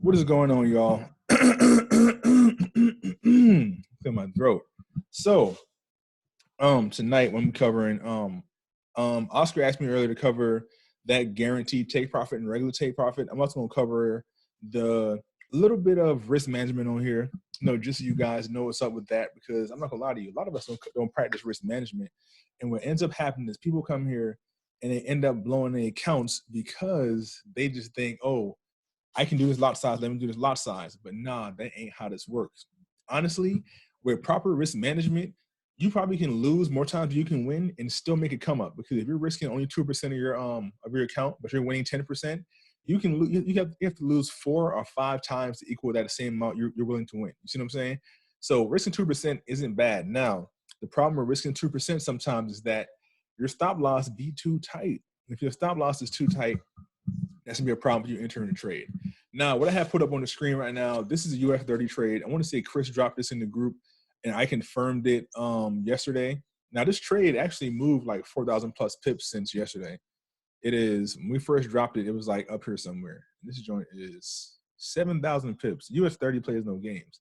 What is going on, y'all? Clear my throat. So, tonight when I'm covering, Oscar asked me earlier to cover that guaranteed take profit and regular take profit. I'm also gonna cover the little bit of risk management on here. Just so you guys know what's up with that, because I'm not gonna lie to you, a lot of us don't practice risk management, and what ends up happening is people come here and they end up blowing their accounts because they just think, oh, I can do this lot size, let me do this lot size. But nah, that ain't how this works. Honestly, with proper risk management, you probably can lose more times than you can win and still make it come up. Because if you're risking only 2% of your account, but you're winning 10%, you have to lose 4 or 5 times to equal that same amount you're willing to win. You see what I'm saying? So risking 2% isn't bad. Now, the problem with risking 2% sometimes is that your stop loss be too tight. If your stop loss is too tight, that's gonna be a problem if you enter in a trade. Now, what I have put up on the screen right now, this is a UF30 trade. I want to say Chris dropped this in the group, and I confirmed it yesterday. Now, this trade actually moved like 4,000 plus pips since yesterday. It is, when we first dropped it, it was like up here somewhere. This joint is 7,000 pips. US30 plays no games.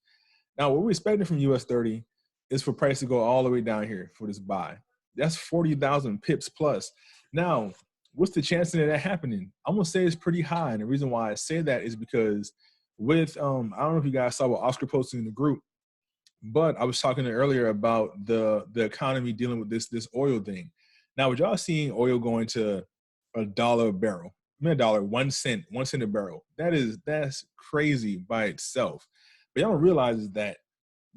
Now, what we're expecting from US30 is for price to go all the way down here for this buy. That's 40,000 pips plus. Now, what's the chance of that happening? I'm gonna say it's pretty high, and the reason why I say that is because with I don't know if you guys saw what Oscar posted in the group, but I was talking earlier about the economy dealing with this oil thing. Now, with y'all seeing oil going to $1 a barrel, I mean $1 cent a barrel, that's crazy by itself. But y'all don't realize is that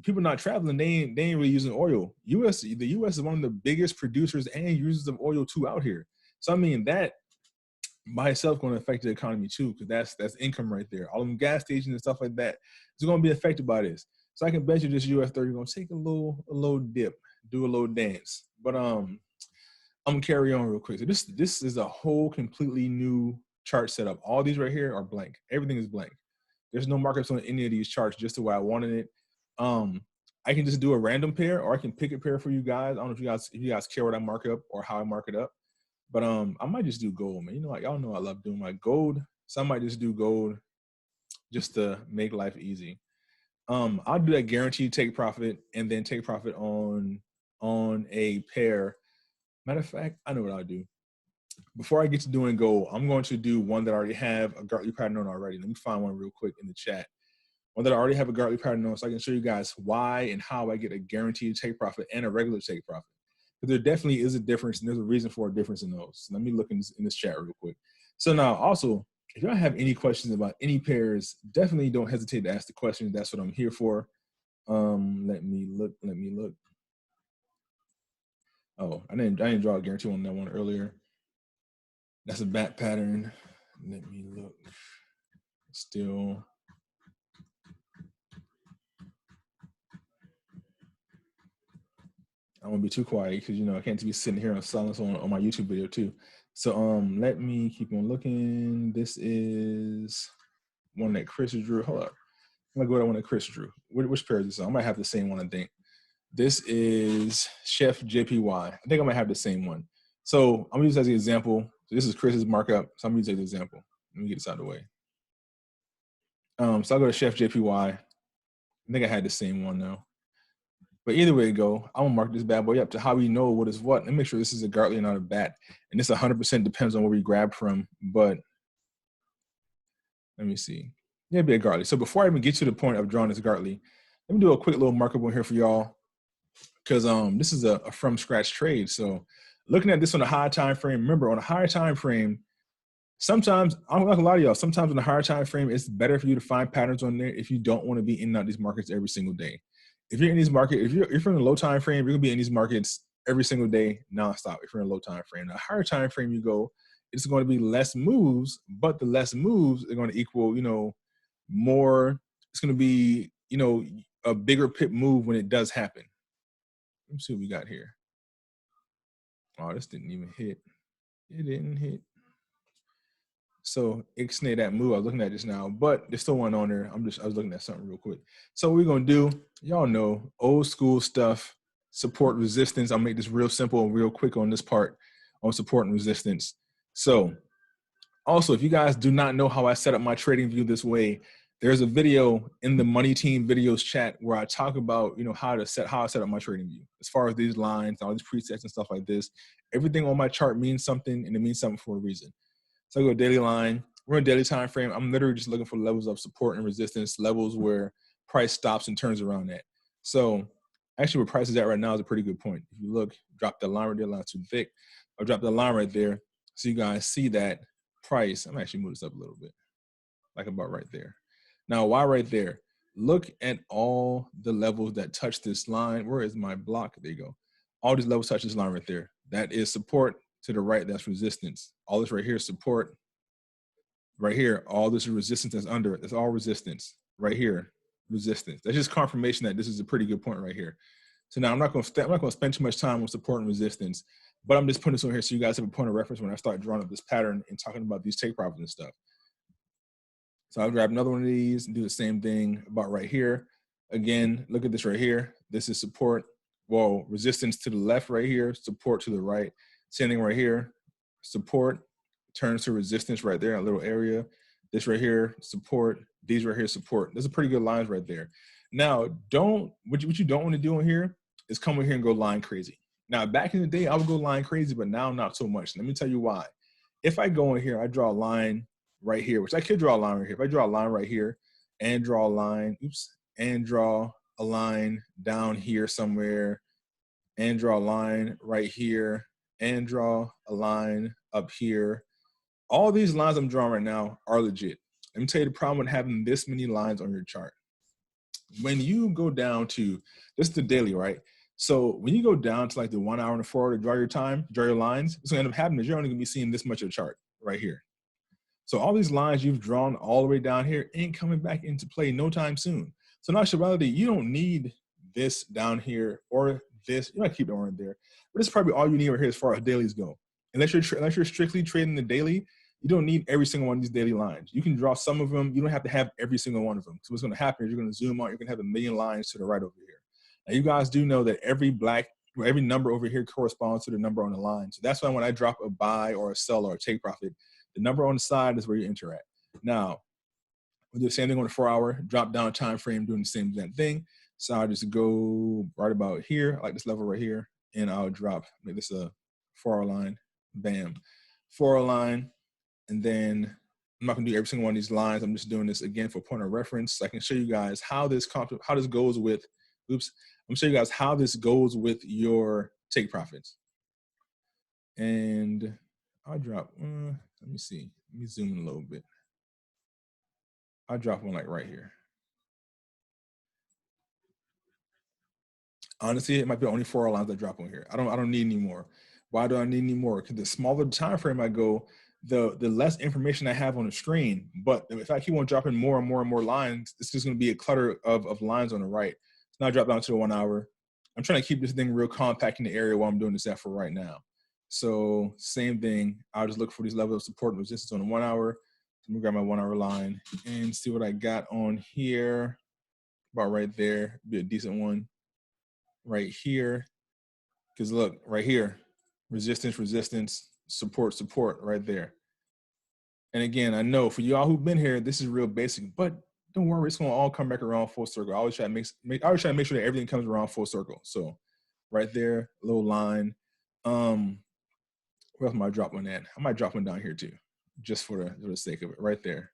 people not traveling, they ain't really using oil. The U.S. is one of the biggest producers and users of oil too out here. So I mean that by itself going to affect the economy too, because that's income right there. All them gas stations and stuff like that is going to be affected by this. So I can bet you this US30 going to take a little dip, do a little dance. But I'm gonna carry on real quick. So this is a whole completely new chart setup. All these right here are blank. Everything is blank. There's no markups on any of these charts, just the way I wanted it. I can just do a random pair, or I can pick a pair for you guys. I don't know if you guys care what I mark up or how I mark it up. But I might just do gold, man. Y'all know I love doing my gold. So I might just do gold just to make life easy. I'll do that guaranteed take profit and then take profit on a pair. Matter of fact, I know what I'll do. Before I get to doing gold, I'm going to do one that I already have a Gartley pattern on already. Let me find one real quick in the chat. One that I already have a Gartley pattern on, so I can show you guys why and how I get a guaranteed take profit and a regular take profit. But there definitely is a difference, and there's a reason for a difference in those. So let me look in this chat real quick. So now, also, if y'all have any questions about any pairs, definitely don't hesitate to ask the questions. That's what I'm here for. Let me look. Oh, I didn't draw a guarantee on that one earlier. That's a bat pattern. Let me look. Still. I won't be too quiet because I can't be sitting here on silence on my YouTube video too. So let me keep on looking. This is one that Chris drew. Hold up. I'm gonna go to one that Chris drew. Which pair is this? I might have the same one, I think. This is Chef JPY. I think I might have the same one. So I'm gonna use this as an example. So this is Chris's markup. So I'm gonna use it as an example. Let me get this out of the way. So I'll go to Chef JPY. I think I had the same one now. But either way it go, I'm gonna mark this bad boy up to how we know what is what. Let me make sure this is a Gartley and not a bat. And this 100% depends on where we grab from. But let me see. Yeah, it'd be a Gartley. So before I even get to the point of drawing this Gartley, let me do a quick little markup on here for y'all, because this is a from scratch trade. So looking at this on a high time frame, remember on a higher time frame, sometimes, I'm not gonna lie to y'all, sometimes on a higher time frame, it's better for you to find patterns on there if you don't want to be in and out these markets every single day. If you're in these markets, if you're in a low time frame, you're gonna be in these markets every single day, nonstop. If you're in a low time frame, the higher time frame you go, it's going to be less moves, but the less moves are going to equal, more. It's going to be, a bigger pip move when it does happen. Let me see what we got here. Oh, this didn't even hit. It didn't hit. So ixnay that move I was looking at just now, but there's still one on there. I was looking at something real quick. So what we're gonna do, y'all know, old school stuff, support resistance. I'll make this real simple and real quick on this part on support and resistance. So Also, if you guys do not know how I set up my trading view this way, there's a video in the Money Team videos chat where I talk about, how I set up my trading view. As far as these lines, all these presets and stuff like this, everything on my chart means something, and it means something for a reason. So I go daily line. We're in daily time frame. I'm literally just looking for levels of support and resistance, levels where price stops and turns around at. So actually, where price is at right now is a pretty good point. If you look, drop the line right there, line too thick. I'll drop the line right there so you guys see that price. I'm actually move this up a little bit, like about right there. Now, why right there? Look at all the levels that touch this line. Where is my block? There you go. All these levels touch this line right there. That is support. To the right, that's resistance. All this right here is support. Right here, all this resistance that's under it. That's all resistance. Right here, resistance. That's just confirmation that this is a pretty good point right here. So now I'm not going to spend too much time on support and resistance, but I'm just putting this on here so you guys have a point of reference when I start drawing up this pattern and talking about these take profits and stuff. So I'll grab another one of these and do the same thing about right here. Again, look at this right here. This is support. Well, resistance to the left right here, support to the right. Same thing right here. Support turns to resistance right there, a little area. This right here, support. These right here, support. Those are pretty good lines right there. Now, what you don't want to do in here is come in here and go line crazy. Now, back in the day, I would go line crazy, but now not so much. Let me tell you why. If I go in here, I draw a line right here, which I could draw a line right here. If I draw a line right here and draw a line, and draw a line down here somewhere, and draw a line right here, and draw a line up here. All these lines I'm drawing right now are legit. Let me tell you the problem with having this many lines on your chart. When you go down to, this is the daily, right? So when you go down to like the 1 hour and 4 hour to draw your lines, what's gonna end up happening is you're only gonna be seeing this much of the chart right here. So all these lines you've drawn all the way down here ain't coming back into play no time soon. So in actuality, you don't need this down here or this. You might keep it on there, but this is probably all you need right here as far as dailies go. Unless you're strictly trading the daily, you don't need every single one of these daily lines. You can draw some of them. You don't have to have every single one of them. So what's going to happen is you're going to zoom out. You're going to have a million lines to the right over here. Now you guys do know that every number over here corresponds to the number on the line. So that's why when I drop a buy or a sell or a take profit, the number on the side is where you enter at. Now, we'll do the same thing on the 4 hour, drop down time frame, doing the same thing. So I'll just go right about here, I like this level right here, and I'll make this a 4 hour line, bam. 4 hour line, and then I'm not gonna do every single one of these lines. I'm just doing this again for point of reference. So I can show you guys how this goes with, I'm gonna show you guys how this goes with your take profits. And I'll drop, let me see. Let me zoom in a little bit. I'll drop one like right here. Honestly, it might be only 4 lines that drop on here. I don't need any more. Why do I need any more? Because the smaller the time frame I go, the less information I have on the screen. But if I keep on dropping more and more and more lines, it's just going to be a clutter of lines on the right. So now I drop down to the 1 hour. I'm trying to keep this thing real compact in the area while I'm doing this for right now. So same thing. I'll just look for these levels of support and resistance on the 1 hour. Let me grab my 1 hour line and see what I got on here. About right there, be a decent one. Right here, because look, right here, resistance, support right there. And again, I know for y'all who've been here, this is real basic, but don't worry, it's gonna all come back around full circle. I always try to make sure that everything comes around full circle. So right there, little line. Where else might I drop one at? I might drop one down here too, just for the sake of it. Right there.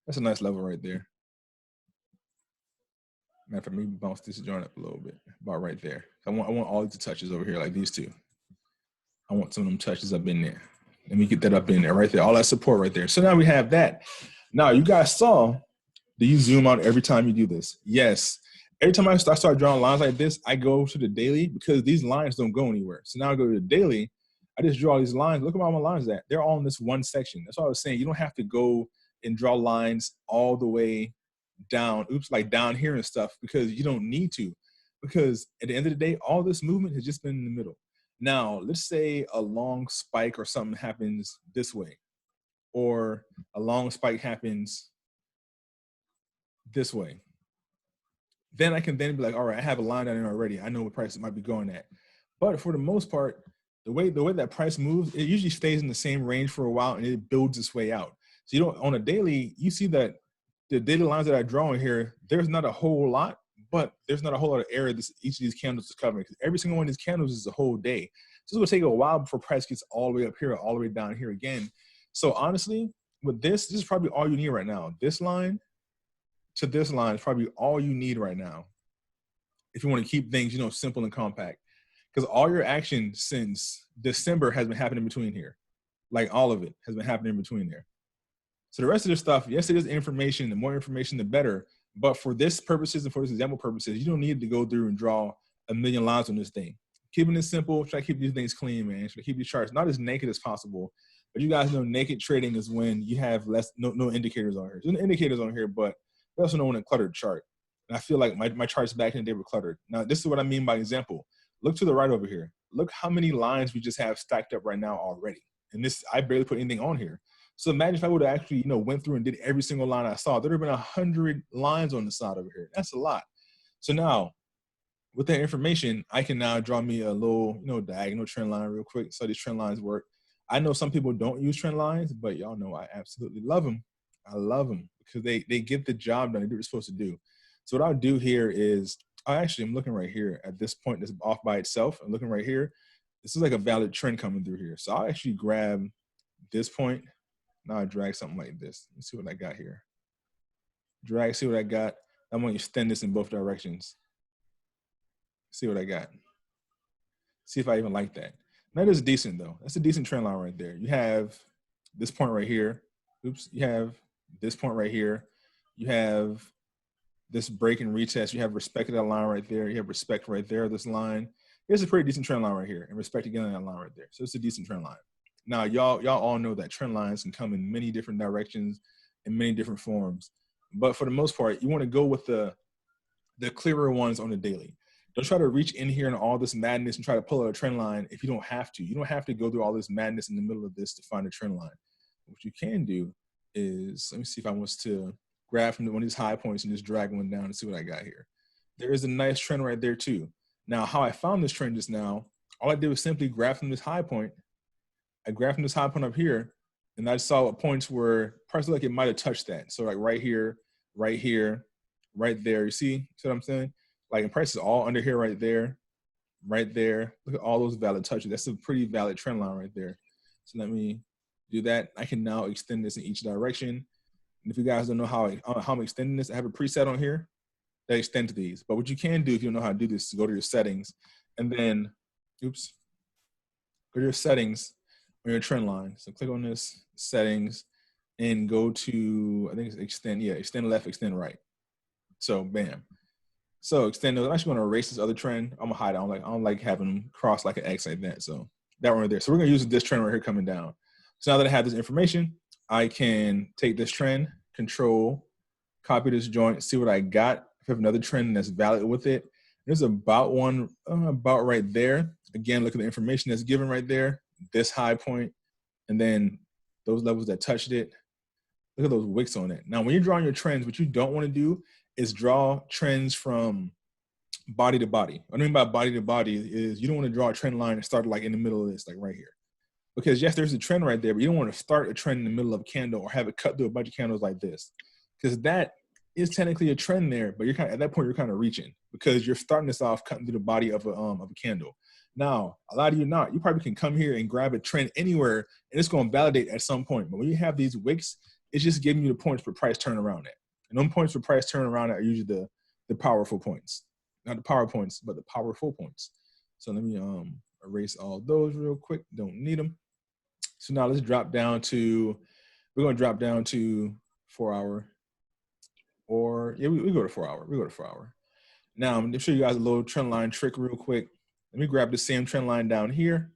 That's a nice level right there. Matter of fact, maybe bounce this joint up a little bit, about right there. I want all these touches over here, like these two. I want some of them touches up in there. Let me get that up in there, right there. All that support right there. So now we have that. Now you guys saw, do you zoom out every time you do this? Yes. Every time I start drawing lines like this, I go to the daily because these lines don't go anywhere. So now I go to the daily, I just draw these lines. Look at all my lines at. They're all in this one section. That's what I was saying. You don't have to go and draw lines all the way down, like down here and stuff, because you don't need to. Because at the end of the day, all this movement has just been in the middle. Now, let's say a long spike or something happens this way, or a long spike happens this way. Then I can then be like, all right, I have a line down there already. I know what price it might be going at. But for the most part, the way that price moves, it usually stays in the same range for a while and it builds its way out. So you don't, on a daily, you see that the daily lines that I draw in here, there's not a whole lot, but there's not a whole lot of area each of these candles is covering. Because every single one of these candles is a whole day. So it's going to take a while before price gets all the way up here, all the way down here again. So honestly, with this is probably all you need right now. This line to this line is probably all you need right now if you want to keep things, simple and compact. Because all your action since December has been happening between here. Like all of it has been happening in between there. So the rest of this stuff, yes, it is information. The more information, the better. But for this purposes and for this example purposes, you don't need to go through and draw a million lines on this thing. Keeping it simple, try to keep these things clean, man. Try to keep these charts not as naked as possible. But you guys know naked trading is when you have no indicators on here. There's no indicators on here, but we also know when a cluttered chart. And I feel like my charts back in the day were cluttered. Now, this is what I mean by example. Look to the right over here. Look how many lines we just have stacked up right now already. And this, I barely put anything on here. So imagine if I would have actually, went through and did every single line I saw. There would have been 100 lines on the side over here. That's a lot. So now, with that information, I can now draw me a little, diagonal trend line real quick. So these trend lines work. I know some people don't use trend lines, but y'all know I absolutely love them. I love them because they get the job done. They do what they're supposed to do. So what I'll do here is, I'm looking right here at this point that's off by itself. I'm looking right here. This is like a valid trend coming through here. So I'll actually grab this point. Now I drag something like this. Let's see what I got here. Drag, see what I got. I'm going to extend this in both directions. See what I got. See if I even like that. That is decent though. That's a decent trend line right there. You have this point right here. Oops. You have this point right here. You have this break and retest. You have respect of that line right there. You have respect right there, this line. Here's a pretty decent trend line right here, and respect again on that line right there. So it's a decent trend line. Now, y'all all know that trend lines can come in many different directions in many different forms. But for the most part, you want to go with the clearer ones on the daily. Don't try to reach in here and all this madness and try to pull out a trend line if you don't have to. You don't have to go through all this madness in the middle of this to find a trend line. What you can do is, let me see if I want to grab from one of these high points and just drag one down and see what I got here. There is a nice trend right there too. Now, how I found this trend just now, all I did was simply grab from this high point. I grabbed from this high point up here, and I saw points where price looked like it might have touched that. So like right here, right here, right there. You see what I'm saying? Like, and price is all under here, right there, right there. Look at all those valid touches. That's a pretty valid trend line right there. So let me do that. I can now extend this in each direction. And if you guys don't know how I'm extending this, I have a preset on here that extends these. But what you can do if you don't know how to do this is go to your settings and then, go to your settings on your trend line. So click on this, settings, and go to, I think it's extend left, extend right. So bam. So extend those. I'm actually going to erase this other trend. I'm going to hide it. I don't like having them cross like an X like that. So that one right there. So we're going to use this trend right here coming down. So now that I have this information, I can take this trend, control, copy this joint, see what I got. If I have another trend that's valid with it, there's about one, about right there. Again, look at the information that's given right there, this high point, and then those levels that touched it. Look at those wicks on it. Now, when you're drawing your trends, what you don't want to do is draw trends from body to body. What I mean by body to body is you don't want to draw a trend line and start like in the middle of this, like right here. Because yes, there's a trend right there, but you don't want to start a trend in the middle of a candle or have it cut through a bunch of candles like this. Because that is technically a trend there, but you're at that point, you're kind of reaching because you're starting this off cutting through the body of a candle. Now, a lot of you not. You probably can come here and grab a trend anywhere, and it's going to validate at some point. But when you have these wicks, it's just giving you the points for price turnaround at. And those points for price turnaround at are usually the powerful points. Not the power points, but the powerful points. So let me erase all those real quick. Don't need them. So now let's drop down to, we're going to drop down to 4 hour. Or, yeah, we go to 4 hour. We go to 4 hour. Now, I'm going to show you guys a little trend line trick real quick. Let me grab the same trend line down here.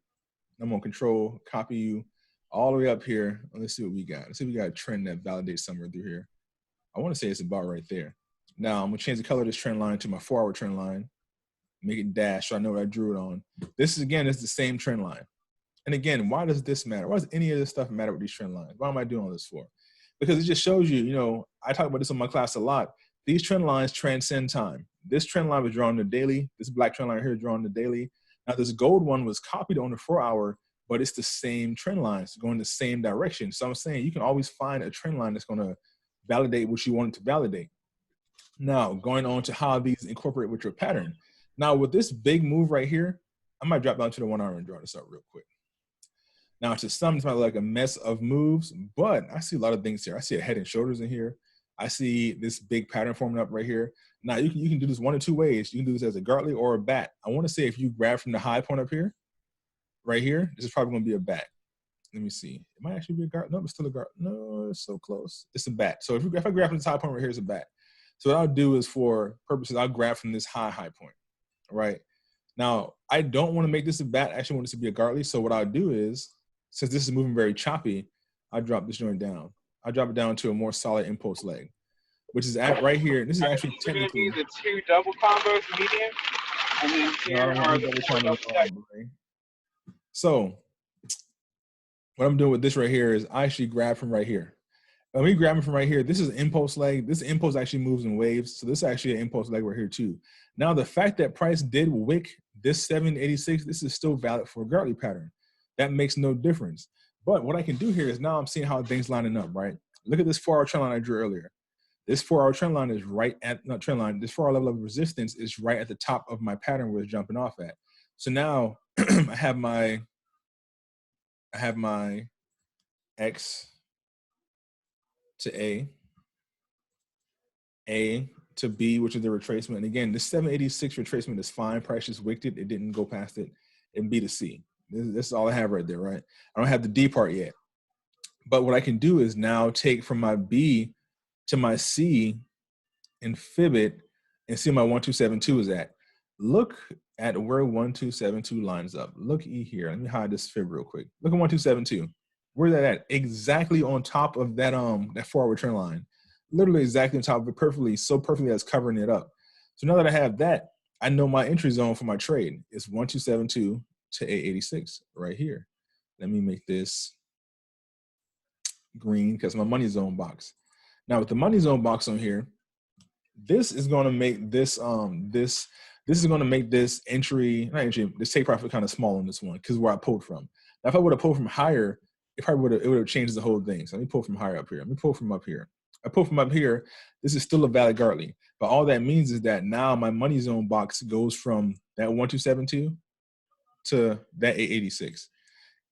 I'm going to control, copy you all the way up here. Let's see what we got. Let's see if we got a trend that validates somewhere through here. I want to say it's about right there. Now, I'm going to change the color of this trend line to my 4 hour trend line. Make it dash so I know what I drew it on. This is, again, it's the same trend line. And again, why does this matter? Why does any of this stuff matter with these trend lines? Why am I doing all this for? Because it just shows you, you know, I talk about this in my class a lot. These trend lines transcend time. This trend line was drawn on the daily. This black trend line here is drawn on the daily. Now this gold one was copied on the 4-hour, but it's the same trend line. It's going the same direction. So I'm saying you can always find a trend line that's going to validate what you want it to validate. Now, going on to how these incorporate with your pattern. Now, with this big move right here, I might drop down to the 1 hour and draw this up real quick. Now, to some, it's might look like a mess of moves, but I see a lot of things here. I see a head and shoulders in here. I see this big pattern forming up right here. Now, you can do this one of two ways. You can do this as a Gartley or a bat. I want to say if you grab from the high point up here, right here, this is probably going to be a bat. Let me see. It might actually be a Gartley. No, it's still a Gartley. No, it's so close. It's a bat. So if I grab from this high point right here, it's a bat. So what I'll do is, for purposes, I'll grab from this high point, right? Now, I don't want to make this a bat. I actually want this to be a Gartley. So what I'll do is, since this is moving very choppy, I drop this joint down. I drop it down to a more solid impulse leg, which is at right here. This is actually technically the 2 double combos medium, and then here are the 4 double stacks. So what I'm doing with this right here is I actually grab from right here. When we grab it from right here, this is impulse leg. This impulse actually moves in waves. So this is actually an impulse leg right here too. Now the fact that price did wick this 786, this is still valid for a Gartley pattern. That makes no difference. But what I can do here is now I'm seeing how things lining up, right? Look at this 4-hour trend line I drew earlier. This 4-hour trend line is right at, not trend line, this 4-hour level of resistance is right at the top of my pattern where it's jumping off at. So now I have my X to A to B, which is the retracement. And again, this 786 retracement is fine. Price just wicked it. It didn't go past it. And B to C. This is all I have right there, right? I don't have the D part yet. But what I can do is now take from my B to my C and fib it and see where my 1272 is at. Look at where 1272 lines up. Look here. Let me hide this fib real quick. Look at 1272. Where's that at? Exactly on top of that that 4-hour trend line. Literally exactly on top of it, perfectly, so perfectly that's covering it up. So now that I have that, I know my entry zone for my trade is 1272 to 886 right here. Let me make this green because my money zone box. Now with the money zone box on here, this is going to make this this is going to make this this take profit kind of small on this one because where I pulled from. Now if I would have pulled from higher, it would have changed the whole thing. So let me pull from higher up here. Let me pull from up here. I pull from up here. This is still a valid Gartley, but all that means is that now my money zone box goes from that 1272 to that 886.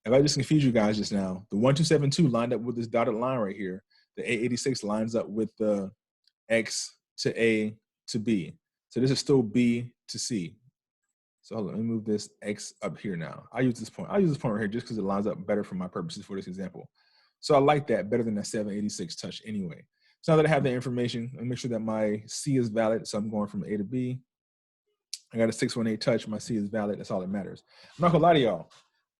If I just confuse you guys just now, the 1272 lined up with this dotted line right here. The 886 lines up with the X to A to B. So this is still B to C. So hold on, let me move this X up here now. I'll use this point right here just because it lines up better for my purposes for this example. So I like that better than that 786 touch anyway. So now that I have that information, let me make sure that my C is valid. So I'm going from A to B. I got a 618 touch. My C is valid. That's all that matters. I'm not gonna lie to y'all.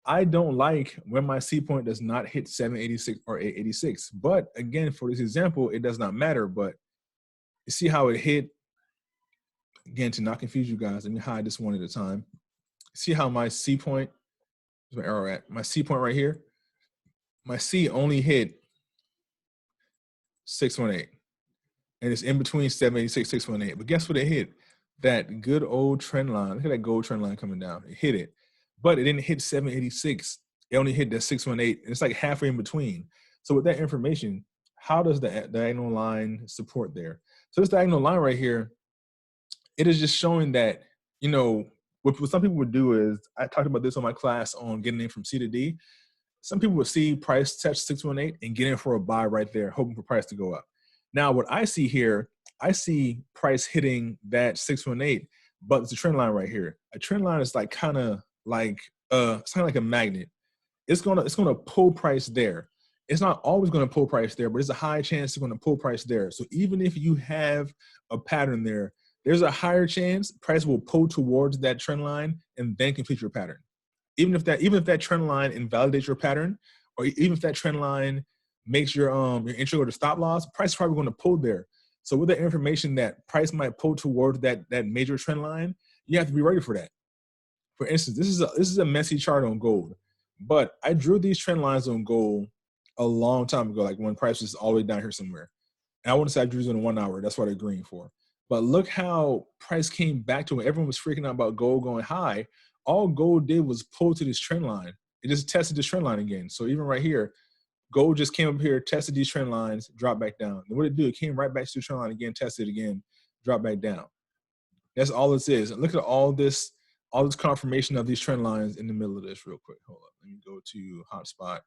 I don't like when my C point does not hit 786 or 886. But again, for this example, it does not matter. But you see how it hit. Again, to not confuse you guys, let me hide this one at a time. See how my C point, where's my arrow at? My C point right here. My C only hit 618. And it's in between 786, 618. But guess what it hit? That good old trend line. Look at that gold trend line coming down. It hit it. But it didn't hit 786. It only hit that 618. And it's like halfway in between. So with that information, how does the diagonal line support there? So this diagonal line right here, it is just showing that, you know, what some people would do is, I talked about this on my class on getting in from C to D. Some people would see price touch 618 and get in for a buy right there, hoping for price to go up. Now, what I see here, I see price hitting that 618, but it's a trend line right here. A trend line is like kind of like it's kind of like a magnet. It's gonna pull price there. It's not always gonna pull price there, but there's a high chance it's gonna pull price there. So even if you have a pattern there, there's a higher chance price will pull towards that trend line and then complete your pattern. Even if that trend line invalidates your pattern, or even if that trend line makes your entry or the stop loss, price is probably going to pull there. So with the information that price might pull towards that major trend line, you have to be ready for that. For instance, this is a messy chart on gold, but I drew these trend lines on gold a long time ago, like when price was all the way down here somewhere. And I want to say I drew these on 1 hour. That's what I'm green for. But look how price came back to when everyone was freaking out about gold going high. all gold did was pull to this trend line. It just tested this trend line again. So even right here, gold just came up here, tested these trend lines, dropped back down. And what did it do? It came right back to the trend line again, tested again, dropped back down. That's all this is. And look at all this confirmation of these trend lines in the middle of this real quick. Hold up. Let me go to hotspot.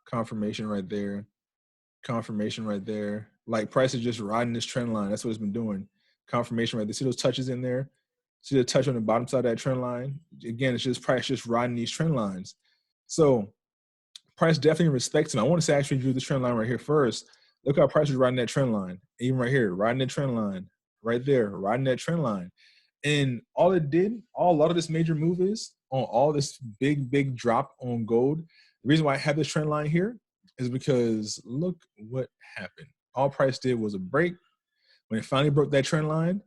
Confirmation right there. Confirmation right there. Like price is just riding this trend line. That's what it's been doing. Confirmation right there. See those touches in there? See the touch on the bottom side of that trend line? Again, it's just price just riding these trend lines. So price definitely respects them. I want to say actually drew this trend line right here first. Look how price is riding that trend line. Even right here, riding that trend line. Right there, riding that trend line. And all it did, a lot of this major move is on all this big drop on gold. The reason why I have this trend line here is because look what happened. All price did was a break. When it finally broke that trend line,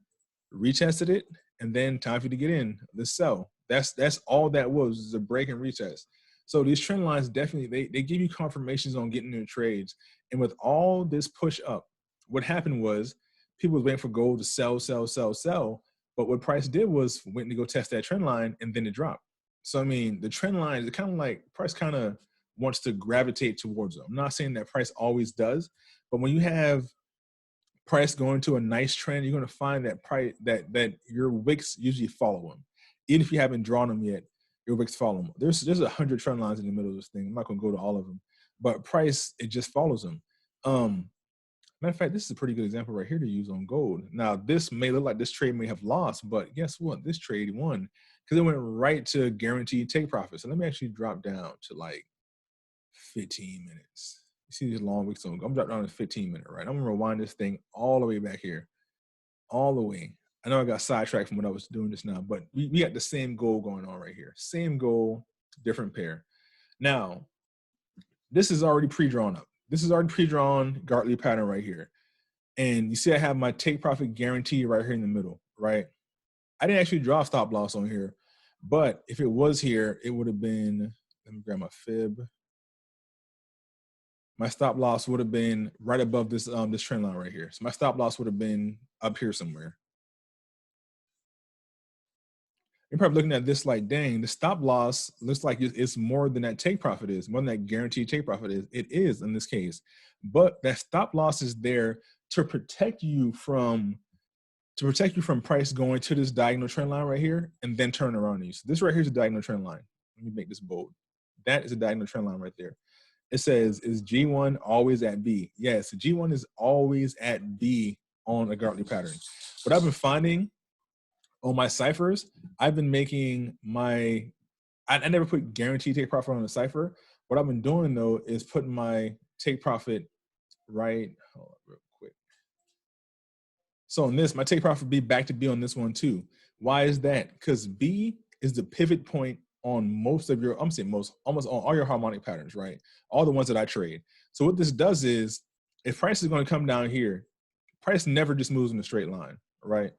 retested it, and then time for you to get in, the sell. That's all that was a break and retest. So these trend lines definitely, they give you confirmations on getting into trades. And with all this push up, what happened was people was waiting for gold to sell. But what price did was went to go test that trend line and then it dropped. So, I mean, the trend line is kind of like price kind of wants to gravitate towards them. I'm not saying that price always does, but when you have price going to a nice trend, you're going to find that price that your wicks usually follow them. Even if you haven't drawn them yet, your wicks follow them. There's 100 trend lines in the middle of this thing. I'm not going to go to all of them, but price, it just follows them. Matter of fact, this is a pretty good example right here to use on gold. Now, this may look like this trade may have lost, but guess what? This trade won because it went right to guaranteed take profit. So let me actually drop down to like 15 minutes. You see these long wicks on. I'm dropping down to 15 minutes, right? I'm gonna rewind this thing all the way back here, all the way. I know I got sidetracked from what I was doing just now, but we got the same goal going on right here. Same goal, different pair. Now, this is already pre-drawn up. This is already pre-drawn Gartley pattern right here. And you see I have my take profit guarantee right here in the middle, right? I didn't actually draw a stop loss on here, but if it was here, it would have been, let me grab my fib. My stop loss would have been right above this this trend line right here. So my stop loss would have been up here somewhere. You're probably looking at this like, dang, the stop loss looks like it's more than that take profit is, more than that guaranteed take profit is. It is in this case, but that stop loss is there to protect you from price going to this diagonal trend line right here and then turn around on you. So this right here is a diagonal trend line. Let me make this bold. That is a diagonal trend line right there. It says, is G1 always at B? Yes, G1 is always at B on a Gartley pattern. What I've been finding on my ciphers, I've been making my, I never put guaranteed take profit on a cipher. What I've been doing though is putting my take profit right, hold on real quick. So on this, my take profit be back to B on this one too. Why is that? Because B is the pivot point on most of your, I'm saying most, almost on all your harmonic patterns, right? All the ones that I trade. So what this does is, if price is going to come down here, price never just moves in a straight line, right?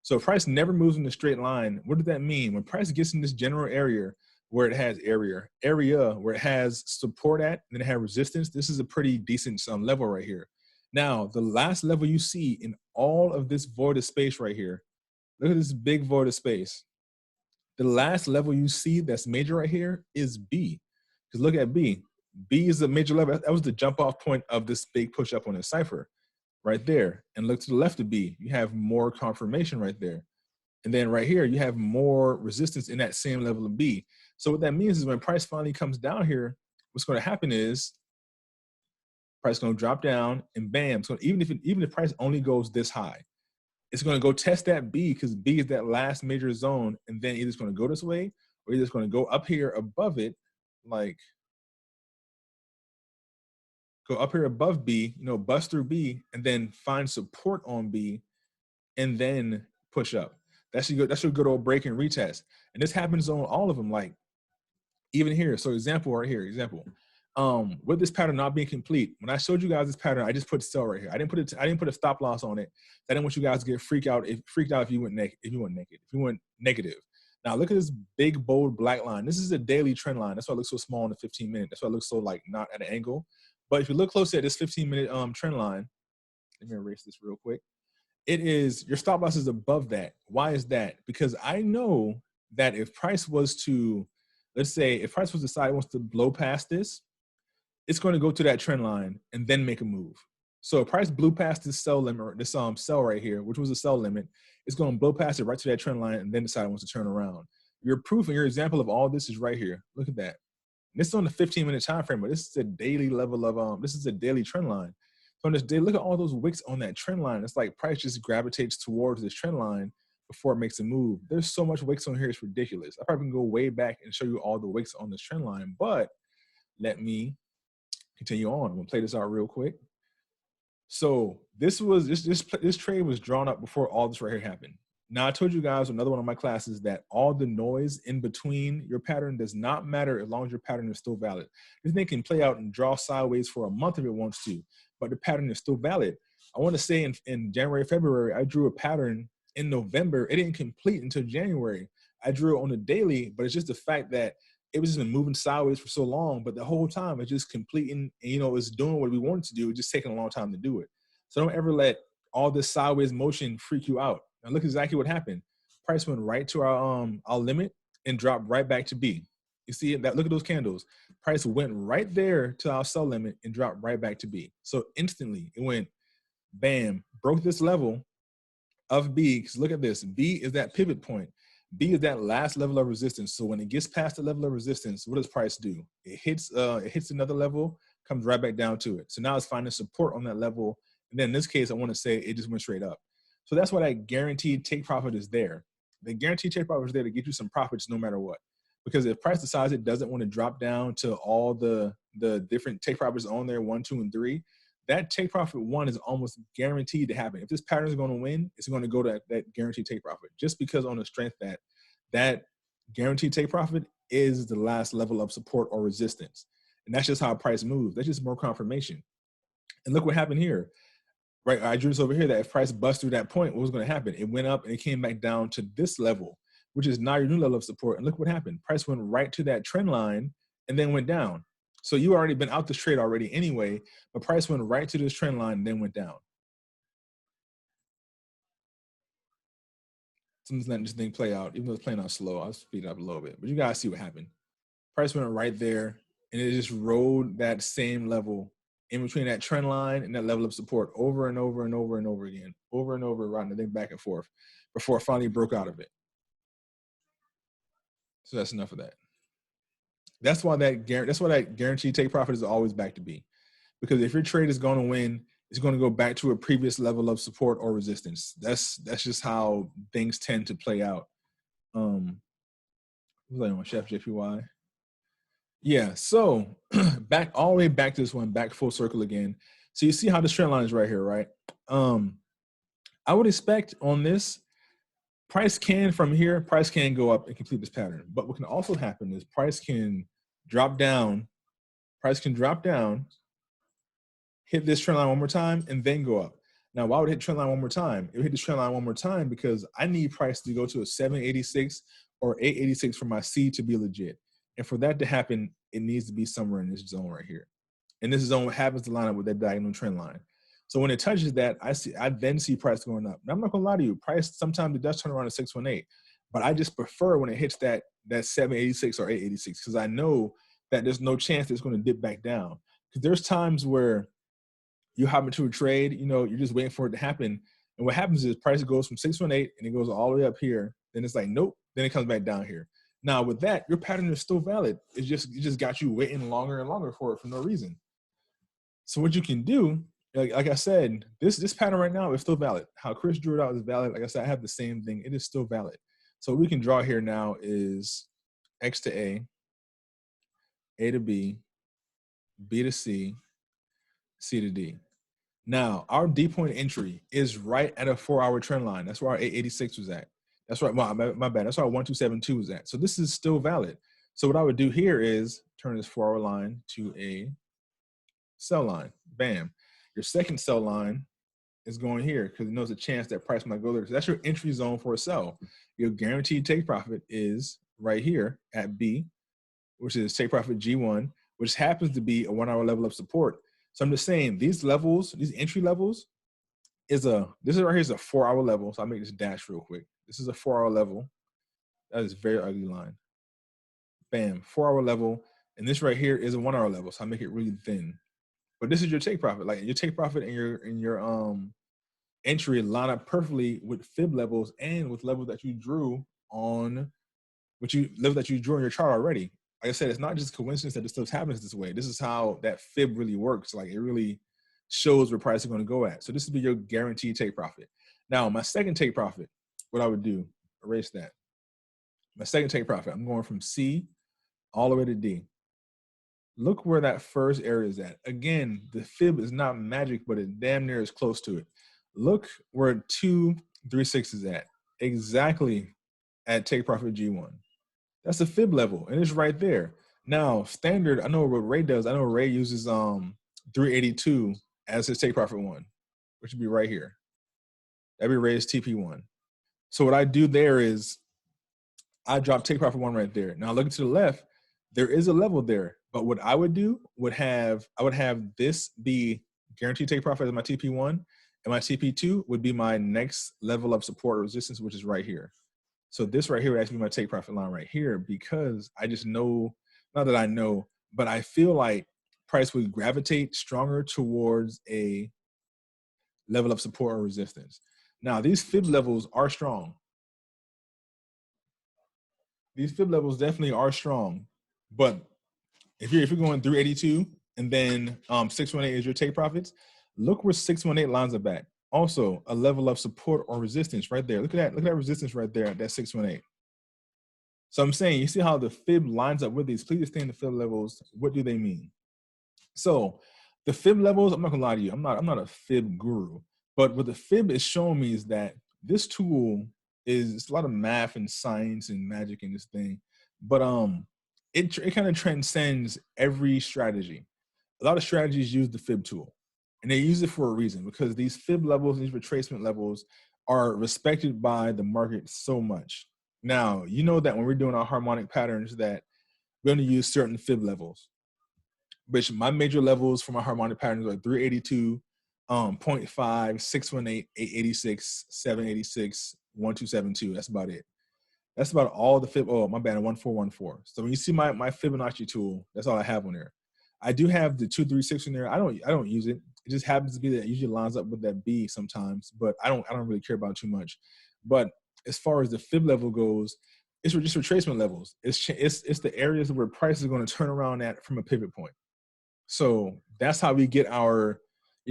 So if price never moves in a straight line, what does that mean? When price gets in this general area where it has area where it has support at, and then it has resistance, this is a pretty decent level right here. Now, the last level you see in all of this void of space right here, look at this big void of space. The last level you see that's major right here is B. Because look at B. B is a major level. That was the jump off point of this big push up on the cipher right there. And look to the left of B. You have more confirmation right there. And then right here, you have more resistance in that same level of B. So what that means is when price finally comes down here, what's going to happen is price is going to drop down and bam. So even if price only goes this high, it's going to go test that B because B is that last major zone. And then either it's going to go this way or either it's going to go up here above it, like go up here above B, you know, bust through B and then find support on B and then push up. That's your good old break and retest. And this happens on all of them, like even here. So example right here, with this pattern not being complete, when I showed you guys this pattern, I just put sell right here. I didn't put a stop loss on it. I didn't want you guys to get freaked out if you went negative. Now look at this big bold black line. This is a daily trend line. That's why it looks so small in the 15 minute. That's why it looks so like not at an angle. But if you look closely at this 15-minute trend line, let me erase this real quick. It is, your stop loss is above that. Why is that? Because I know that if price was to, let's say, if price was to decide it wants to blow past this, it's going to go to that trend line and then make a move. So if price blew past this sell limit, this sell right here, which was a sell limit, it's going to blow past it right to that trend line and then decide it wants to turn around. Your proof and your example of all this is right here. Look at that. And this is on the 15-minute time frame, but this is a daily level of this is a daily trend line. So on this day, look at all those wicks on that trend line. It's like price just gravitates towards this trend line before it makes a move. There's so much wicks on here, it's ridiculous. I probably can go way back and show you all the wicks on this trend line, but let me continue on. I'm gonna play this out real quick. So this trade was drawn up before all this right here happened. Now I told you guys another one of my classes that all the noise in between your pattern does not matter as long as your pattern is still valid. This thing can play out and draw sideways for a month if it wants to, but the pattern is still valid. I want to say in January, February, I drew a pattern in November. It didn't complete until January. I drew it on a daily, but it's just the fact that it was just been moving sideways for so long, but the whole time it's just completing, and, you know, it's doing what we wanted to do. It's just taking a long time to do it. So don't ever let all this sideways motion freak you out. Now look exactly what happened. Price went right to our limit and dropped right back to B. You see that? Look at those candles. Price went right there to our sell limit and dropped right back to B. So instantly it went bam, broke this level of B. Because look at this. B is that pivot point. B is that last level of resistance. So when it gets past the level of resistance, what does price do? It hits another level, comes right back down to it. So now it's finding support on that level. And then in this case, I want to say it just went straight up. So that's why that guaranteed take profit is there. The guaranteed take profit is there to get you some profits no matter what. Because if price decides it doesn't want to drop down to all the different take profits on there, 1, 2, and 3, that take profit 1 is almost guaranteed to happen. If this pattern is going to win, it's going to go to that guaranteed take profit, just because on the strength that guaranteed take profit is the last level of support or resistance. And that's just how price moves. That's just more confirmation. And look what happened here. Right, I drew this over here that if price busts through that point, what was going to happen? It went up and it came back down to this level, which is now your new level of support. And look what happened. Price went right to that trend line and then went down. So you already been out this trade already anyway, but price went right to this trend line and then went down. So I'm just letting this thing play out. Even though it's playing out slow, I'll speed it up a little bit. But you guys see what happened. Price went right there and it just rode that same level in between that trend line and that level of support over and over and over and over again, over and over, riding the thing back and forth before it finally broke out of it. So that's enough of that. That's why that guaranteed take profit is always back to B. Because if your trade is going to win, it's going to go back to a previous level of support or resistance. That's just how things tend to play out. What was I on? Chef JPY? Yeah, so back all the way back to this one, back full circle again. So you see how this trend line is right here, right? I would expect on this, price can from here, price can go up and complete this pattern. But what can also happen is price can drop down, hit this trend line one more time, and then go up. Now, why would it hit trend line one more time? It would hit this trend line one more time because I need price to go to a 786 or 886 for my C to be legit. And for that to happen, it needs to be somewhere in this zone right here. And this zone happens to line up with that diagonal trend line. So when it touches that, I then see price going up. Now, I'm not gonna lie to you, price sometimes it does turn around to 618, but I just prefer when it hits that 786 or 886 because I know that there's no chance it's gonna dip back down. Because there's times where you hop into a trade, you know, you're just waiting for it to happen. And what happens is price goes from 618 and it goes all the way up here. Then it's like, nope, then it comes back down here. Now with that, your pattern is still valid. It just got you waiting longer and longer for it for no reason. So what you can do, like I said, this pattern right now is still valid. How Chris drew it out is valid. Like I said, I have the same thing. It is still valid. So what we can draw here now is X to A to B, B to C, C to D. Now, our D point entry is right at a 4-hour trend line. That's where our 886 was at. That's right, my bad. That's where our 1272 was at. So this is still valid. So what I would do here is turn this 4-hour line to a sell line. Bam. Your second sell line is going here because it knows a chance that price might go there. So that's your entry zone for a sell. Your guaranteed take profit is right here at B, which is take profit G1, which happens to be a 1-hour level of support. So I'm just saying these levels, these entry levels, this is right here is a 4-hour level. So I'll make this dash real quick. This is a 4-hour level. That is a very ugly line. Bam, 4-hour level. And this right here is a 1-hour level. So I make it really thin. But this is your take profit. Like your take profit and your entry line up perfectly with fib levels and with levels that you drew on level that you drew on your chart already. Like I said, it's not just coincidence that this stuff happens this way. This is how that fib really works. Like it really shows where price is going to go at. So this would be your guaranteed take profit. Now, my second take profit, what I would do, erase that. My second take profit, I'm going from C all the way to D. Look where that first area is at. Again, the fib is not magic, but it damn near is close to it. Look where 236 is at. Exactly at take profit G1. That's the fib level, and it's right there. Now, standard, I know what Ray does. I know Ray uses 382 as his take profit one, which would be right here. That'd be Ray's TP1. So what I do there is I drop take profit one right there. Now looking to the left, there is a level there, but what I would do I would have this be guaranteed take profit as my TP1, and my TP2 would be my next level of support or resistance, which is right here. So this right here would actually be my take profit line right here, because I just know, not that I know, but I feel like price would gravitate stronger towards a level of support or resistance. Now, these fib levels are strong. These fib levels definitely are strong, but if you're going 382 and then 618 is your take profits, look where 618 lines up at. Also, a level of support or resistance right there. Look at that. Look at that resistance right there at that 618. So I'm saying, you see how the fib lines up with these. Please understand the fib levels. What do they mean? So the fib levels, I'm not gonna lie to you. I'm not a fib guru, but what the fib is showing me is that this tool it's a lot of math and science and magic in this thing, but it kind of transcends every strategy. A lot of strategies use the fib tool, and they use it for a reason, because these fib levels, these retracement levels are respected by the market so much. Now, you know that when we're doing our harmonic patterns that we're going to use certain fib levels, which my major levels for my harmonic patterns are 382, 0.5, 618, 886, 786, 1272. That's about it. That's about all the fib. Oh, my bad, 1414. So when you see my Fibonacci tool, that's all I have on there. I do have the 236 in there. I don't use it. It just happens to be that it usually lines up with that B sometimes, but I don't really care about it too much. But as far as the fib level goes, it's just retracement levels. It's the areas where price is going to turn around at from a pivot point. So that's how we get our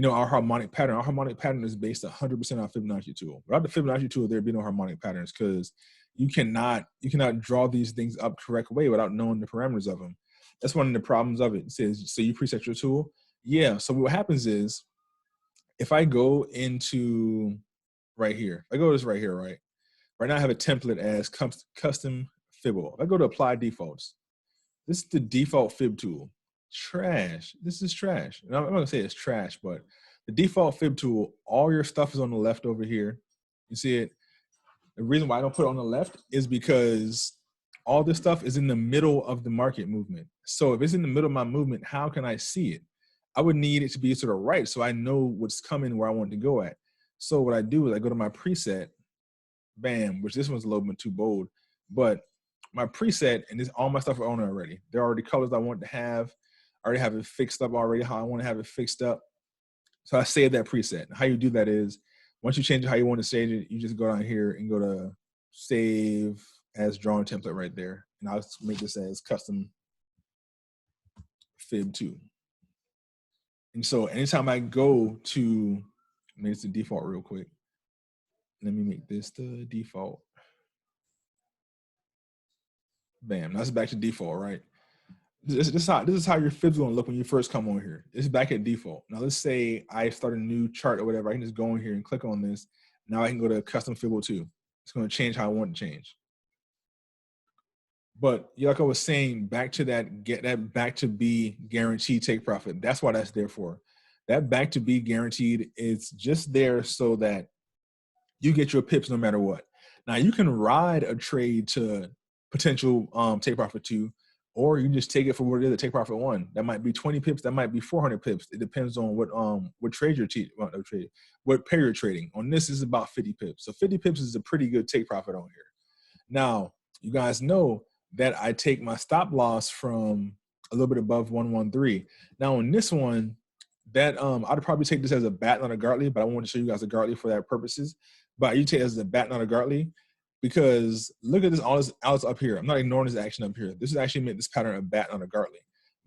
harmonic pattern. Our harmonic pattern is based 100% on Fibonacci tool. Without the Fibonacci tool, there'd be no harmonic patterns, because you cannot draw these things up correct way without knowing the parameters of them. That's one of the problems of it. It says, so you preset your tool. Yeah. So what happens is, if I go into right here, I go to this right here, right? Right now I have a template as custom Fibble. If I go to apply defaults, this is the default fib tool. Trash. This is trash. And I'm not gonna say it's trash, but the default fib tool, all your stuff is on the left over here. You see it? The reason why I don't put it on the left is because all this stuff is in the middle of the market movement. So if it's in the middle of my movement, how can I see it? I would need it to be to the right so I know what's coming, where I want to go at. So what I do is I go to my preset, bam, which this one's a little bit too bold, but my preset, and this all my stuff are on it already. They're already colors I want to have. I already have it fixed up already, how I want to have it fixed up. So I save that preset. How you do that is, once you change it how you want to save it, you just go down here and go to save as drawing template right there. And I'll make this as custom fib 2. And so anytime I go to, maybe it's the default real quick. Let me make this the default. Bam, that's back to default, right? This is how your fib's gonna look when you first come on here. It's back at default. Now let's say I start a new chart or whatever. I can just go in here and click on this. Now I can go to custom Fibble 2. It's gonna change how I want to change. But like I was saying, back to that, get that back to B guaranteed take profit. That's what that's there for. That back to B guaranteed is just there so that you get your pips no matter what. Now you can ride a trade to potential take profit 2, or you just take it for what it is, take profit 1. That might be 20 pips, that might be 400 pips. It depends on what trade you're what pair you're trading. On this is about 50 pips. So 50 pips is a pretty good take profit on here. Now, you guys know that I take my stop loss from a little bit above 113. Now on this one, that I'd probably take this as a bat, not a Gartley, but I want to show you guys a Gartley for that purposes. But you take it as a bat, not a Gartley, because look at this, all this up here. I'm not ignoring this action up here. This is actually make this pattern a bat, not a Gartley.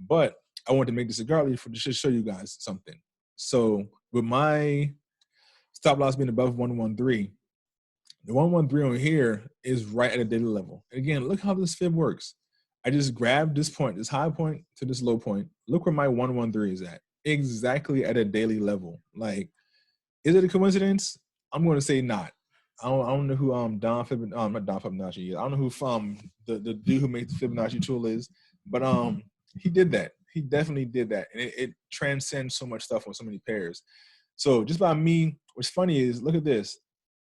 But I want to make this a Gartley for to just show you guys something. So with my stop loss being above 113, the 113 on here is right at a daily level. And again, look how this fib works. I just grabbed this point, this high point to this low point. Look where my 113 is at. Exactly at a daily level. Like, is it a coincidence? I'm going to say not. I don't know who not Don Fibonacci is. I don't know who the dude who made the Fibonacci tool is, but he did that. He definitely did that, and it transcends so much stuff on so many pairs. So just by me, what's funny is look at this.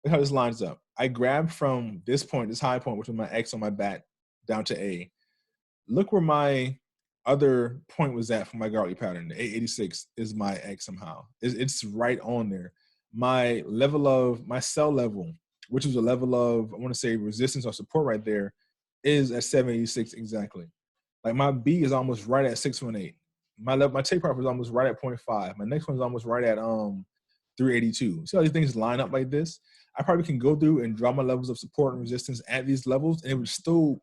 Look how this lines up. I grabbed from this point, this high point, which was my X on my bat, down to A. Look where my other point was at for my Gartley pattern. The 886 is my X somehow. It's right on there. My level of, my sell level, which is a level of, I want to say resistance or support right there, is at 786 exactly. Like my B is almost right at 618. My take profit is almost right at 0.5. My next one is almost right at 382. See how these things line up like this? I probably can go through and draw my levels of support and resistance at these levels, and it would still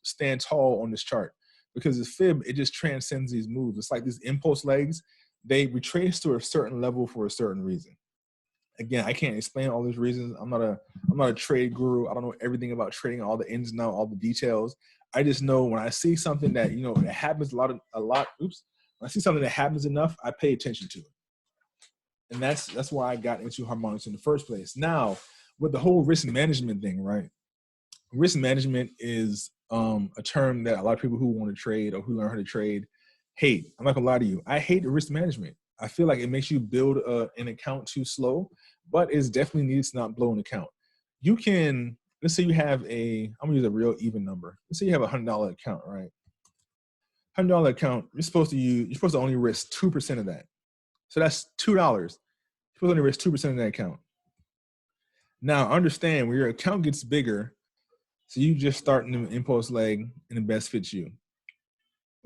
stand tall on this chart, because the fib, it just transcends these moves. It's like these impulse legs, they retrace to a certain level for a certain reason. Again, I can't explain all these reasons. I'm not a trade guru. I don't know everything about trading, all the ins and outs, all the details. I just know when I see something that, it happens a lot. Oops. When I see something that happens enough, I pay attention to it. And that's why I got into Harmonics in the first place. Now, with the whole risk management thing, right? Risk management is a term that a lot of people who want to trade or who learn how to trade hate. I'm not gonna lie to you. I hate risk management. I feel like it makes you build an account too slow, but it's definitely needed to not blow an account. You can, let's say you have I'm gonna use a real even number. Let's say you have $100 account, right? $100 account, you're supposed to only risk 2% of that. So that's $2. You're supposed to only risk 2% of that account. Now, understand when your account gets bigger, so you just starting an impulse leg and the best fits you.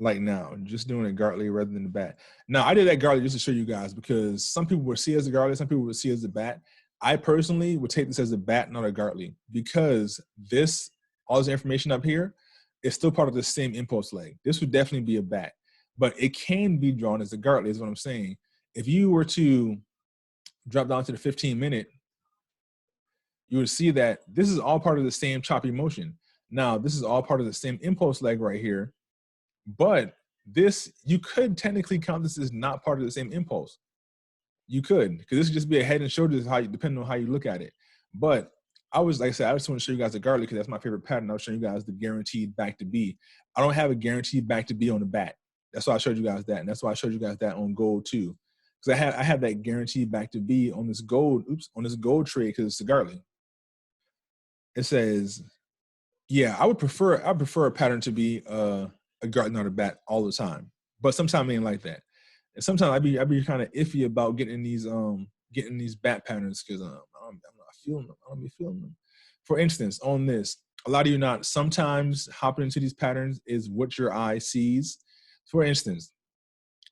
Like now, just doing a Gartley rather than the bat. Now, I did that Gartley just to show you guys, because some people would see it as a Gartley, some people would see it as a bat. I personally would take this as a bat, not a Gartley, because all this information up here is still part of the same impulse leg. This would definitely be a bat, but it can be drawn as a Gartley, is what I'm saying. If you were to drop down to the 15-minute, you would see that this is all part of the same choppy motion. Now, this is all part of the same impulse leg right here, but this, you could technically count this as not part of the same impulse. You could, because this would just be a head and shoulders, depending on how you look at it. But like I said, I just want to show you guys the Gartley because that's my favorite pattern. I'll show you guys the guaranteed back to B. I don't have a guaranteed back to B on the bat. That's why I showed you guys that, and that's why I showed you guys that on gold too. Because I have that guaranteed back to B on this gold, on this gold trade, because it's the Gartley. It says, yeah, I prefer a pattern to be a Gartley, not a bat all the time. But sometimes it ain't like that. And sometimes I be kind of iffy about getting these bat patterns, because I'm not feeling them. I don't be feeling them. For instance, on this, a lot of you not sometimes hopping into these patterns is what your eye sees. For instance,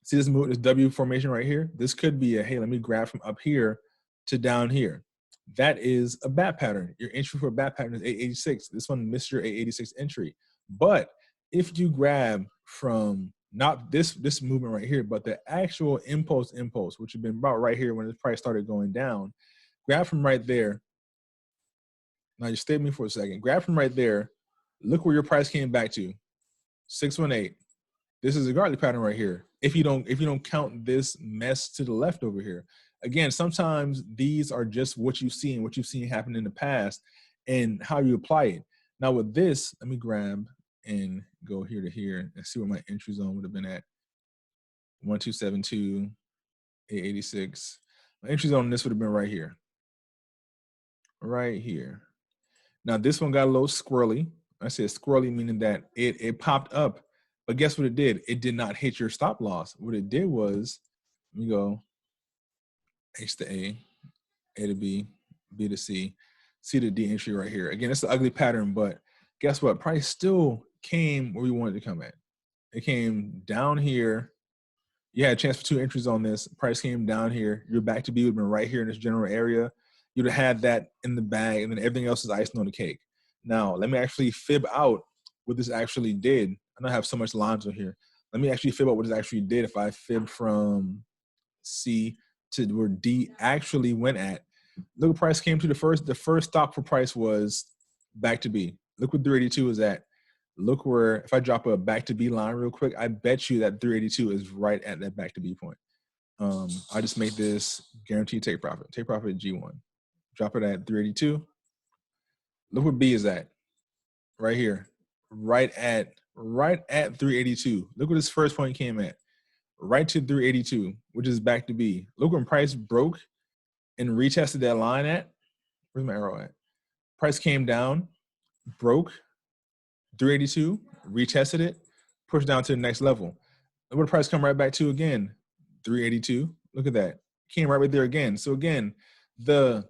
see this move, this W formation right here? This could be hey, let me grab from up here to down here. That is a bat pattern. Your entry for a bat pattern is 886. This one missed your 886 entry. But if you grab from not this movement right here, but the actual impulse, which have been about right here when the price started going down, grab from right there. Now you stay with me for a second. Grab from right there. Look where your price came back to, 618. This is a Gartley pattern right here. If you don't count this mess to the left over here. Again, sometimes these are just what you've seen happen in the past and how you apply it. Now with this, let me grab and go here to here and see where my entry zone would have been at. 1272, 886. My entry zone on this would have been right here. Right here. Now this one got a little squirrely. I said squirrely meaning that it popped up, but guess what it did? It did not hit your stop loss. What it did was, let me go H to A, A to B, B to C, C to D entry right here. Again, it's an ugly pattern, but Guess what? Price still came where we wanted to come at. It came down here. You had a chance for 2 entries on this. Price came down here. Your back to B would have been right here in this general area. You'd have had that in the bag, and then everything else is icing on the cake. Now, let me actually fib out what this actually did. I know I have so much lines on here. Let me actually fib out what this actually did if I fib from C to where D actually went at. Look what price came to the first stop for price was back to B. Look what 382 is at. Look where, if I drop a back to B line real quick, I bet you that 382 is right at that back to B point. I just make this guaranteed take profit. Take profit at G1. Drop it at 382. Look where B is at. Right here. Right at 382. Look where this first point came at. Right to 382, which is back to B. Look when price broke and retested that line at. Where's my arrow at? Price came down, broke, 382, retested it, pushed down to the next level. Look where the price come right back to again, 382. Look at that. Came right there again. So again, the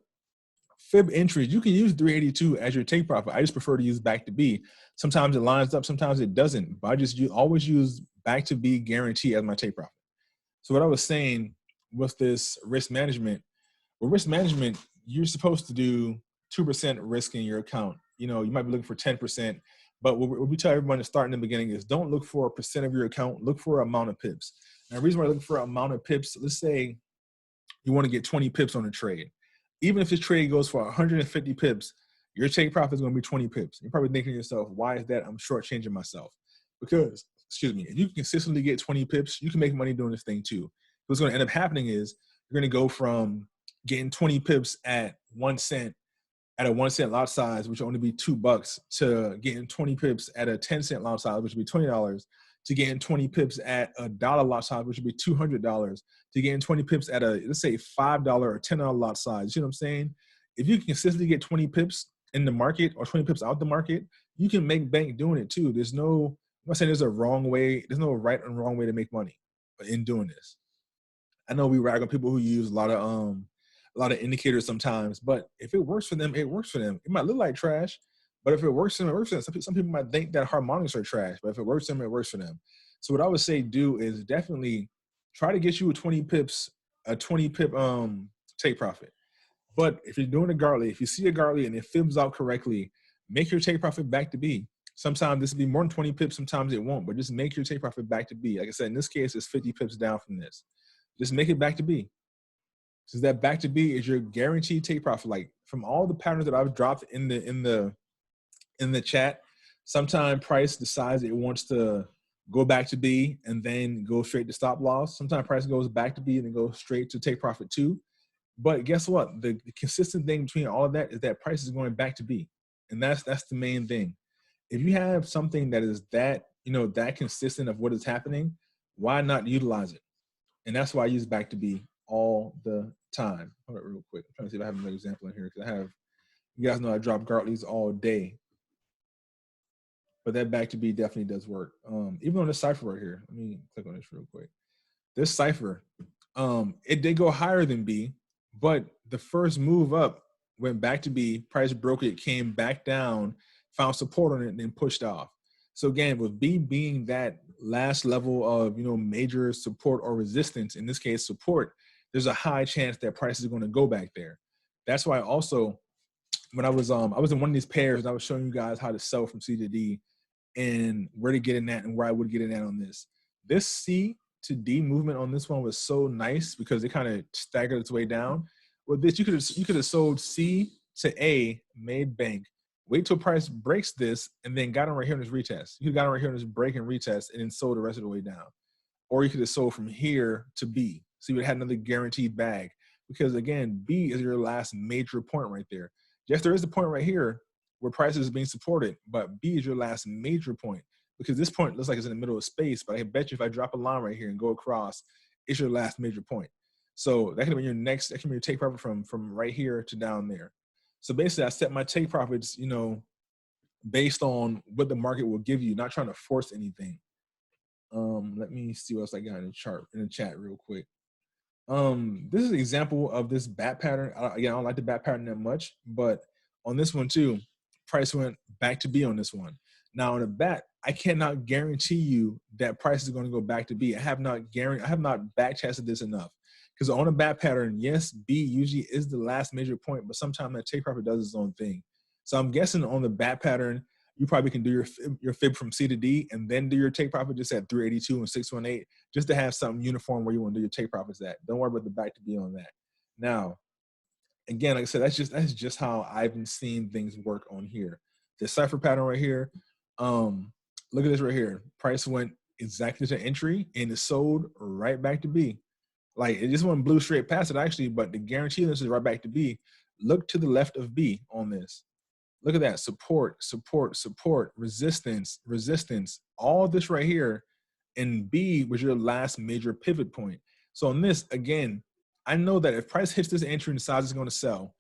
fib entries, you can use 382 as your take profit. I just prefer to use back to B. Sometimes it lines up, sometimes it doesn't. But I just always use back to B guarantee as my take profit. So what I was saying with this risk management, well, risk management, you're supposed to do 2% risk in your account. You know, you might be looking for 10%, but what we tell everyone to start in the beginning is don't look for a percent of your account, look for an amount of pips. Now, the reason why I look for an amount of pips, let's say you want to get 20 pips on a trade. Even if this trade goes for 150 pips, your take profit is going to be 20 pips. You're probably thinking to yourself, why is that? I'm shortchanging myself. Because, excuse me, if you consistently get 20 pips, you can make money doing this thing too. What's going to end up happening is you're going to go from getting 20 pips at 1 cent at a 1 cent lot size, which will only be $2, to getting 20 pips at a 10 cent lot size, which would be $20, to getting 20 pips at a dollar lot size, which would be $200, to getting 20 pips at a, let's say, $5 or $10 lot size. You see what I'm saying? If you consistently get 20 pips in the market or 20 pips out the market, you can make bank doing it too. There's no, I'm not saying there's a wrong way, there's no right and wrong way to make money in doing this. I know we rag on people who use a lot of indicators sometimes, but if it works for them, it works for them. It might look like trash, but if it works for them, it works for them. Some people might think that harmonics are trash, but if it works for them, it works for them. So what I would say do is definitely try to get you a 20 pip take profit. But if you're doing a Gartley, if you see a Gartley and it fibs out correctly, make your take profit back to B. Sometimes this will be more than 20 pips, sometimes it won't, but just make your take profit back to B. Like I said, in this case, it's 50 pips down from this. Just make it back to B. So that back to B is your guaranteed take profit. Like from all the patterns that I've dropped in the chat, sometimes price decides it wants to go back to B and then go straight to stop loss. Sometimes price goes back to B and then goes straight to take profit 2. But guess what? The consistent thing between all of that is that price is going back to B. And that's the main thing. If you have something that is that, that consistent of what is happening, why not utilize it? And that's why I use back to B all the time. Hold on real quick. I'm trying to see if I have another example in here because you guys know I drop Gartleys all day. But that back to B definitely does work. Even on this cipher right here, let me click on this real quick. This cipher, it did go higher than B, but the first move up went back to B, price broke it, came back down, found support on it, and then pushed off. So again, with B being that last level of major support or resistance, in this case support, there's a high chance that price is going to go back there. That's why also when I was in one of these pairs and I was showing you guys how to sell from C to D and where to get in that and where I would get in that on this. This C to D movement on this one was so nice because it kind of staggered its way down. With this, you could have sold C to A, made bank. Wait till price breaks this and then got on right here in this retest. You could have got on right here in this break and retest and then sold the rest of the way down. Or you could have sold from here to B. So you would have had another guaranteed bag. Because again, B is your last major point right there. Yes, there is a point right here where price is being supported, but B is your last major point. Because this point looks like it's in the middle of space, but I bet you if I drop a line right here and go across, it's your last major point. So that could have been your next, that can be your take profit from right here to down there. So basically, I set my take profits, based on what the market will give you, not trying to force anything. Let me see what else I got in the chat real quick. This is an example of this bat pattern. I don't like the bat pattern that much, but on this one too, price went back to B on this one. Now on a bat, I cannot guarantee you that price is going to go back to B. I have not back tested this enough. Because on a bat pattern, yes, B usually is the last major point, but sometimes that take profit does its own thing. So I'm guessing on the bat pattern, you probably can do your fib from C to D and then do your take profit just at 382 and 618, just to have something uniform where you want to do your take profits at. Don't worry about the back to B on that. Now, again, like I said, that's just how I've been seeing things work on here. The cipher pattern right here. Look at this right here. Price went exactly to entry and it sold right back to B. Like it just went blue straight past it actually, but the guarantee this is right back to B. Look to the left of B on this. Look at that. Support, support, support, resistance, resistance. All this right here. And B was your last major pivot point. So on this, again, I know that if price hits this entry and decides it's going to sell,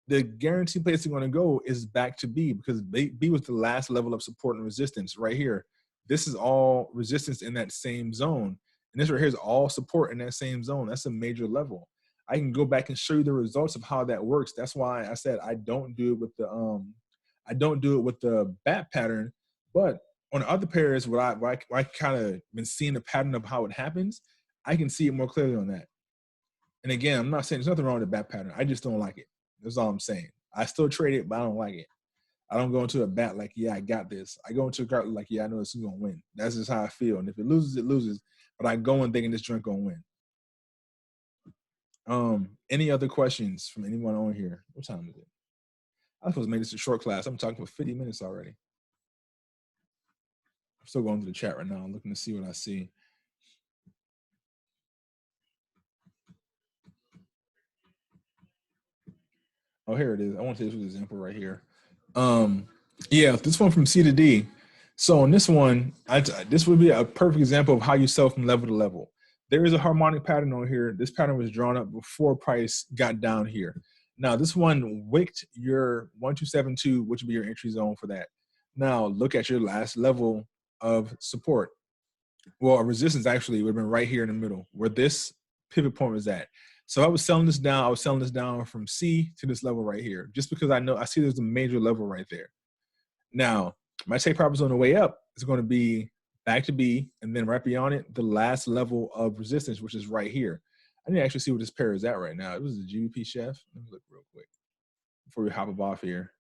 the guaranteed place it's going to go is back to B, because B was the last level of support and resistance right here. This is all resistance in that same zone. And this right here is all support in that same zone. That's a major level. I can go back and show you the results of how that works. That's why I said I don't do it with the bat pattern, but on other pairs where I kind of been seeing the pattern of how it happens, I can see it more clearly on that. And again, I'm not saying there's nothing wrong with the bat pattern. I just don't like it. That's all I'm saying. I still trade it, but I don't like it. I don't go into a bat like, yeah, I got this. I go into a Gartley like, yeah, I know this is going to win. That's just how I feel. And if it loses, it loses. But I go in thinking this joint going to win. Any other questions from anyone on here? What time is it? I was supposed to make this a short class. I'm talking for 50 minutes already. I'm still going to the chat right now. I'm looking to see what I see. Oh, here it is. I want to take this example right here. Yeah, this one from C to D. So on this one, this would be a perfect example of how you sell from level to level. There is a harmonic pattern on here. This pattern was drawn up before price got down here. Now, this one wicked your 1272, which would be your entry zone for that. Now, look at your last level of support. Well, a resistance actually would have been right here in the middle where this pivot point was at. So I was selling this down. I was selling this down from C to this level right here, just because I see there's a major level right there. Now, my take profits on the way up is going to be back to B, and then right beyond it, the last level of resistance, which is right here. I need to actually see what this pair is at right now. It was a GBP chef. Let me look real quick before we hop off here.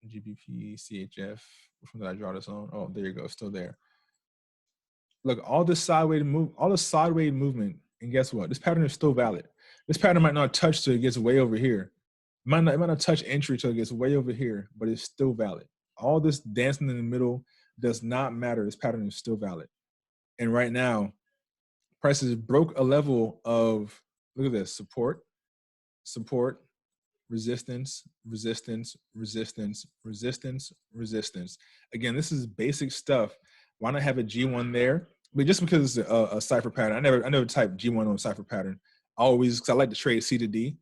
GBP, CHF. Which one did I draw this on? Oh, there you go. Still there. Look, all this sideways movement, and guess what? This pattern is still valid. This pattern might not touch till it gets way over here. It might not touch entry till it gets way over here, but it's still valid. All this dancing in the middle does not matter. This pattern is still valid. And right now, prices broke a level of, look at this, support, support, resistance, resistance, resistance, resistance, resistance. Again, this is basic stuff. Why not have a G1 there? But just because it's a cipher pattern, I never typed G1 on a cipher pattern. Because I like to trade C to D.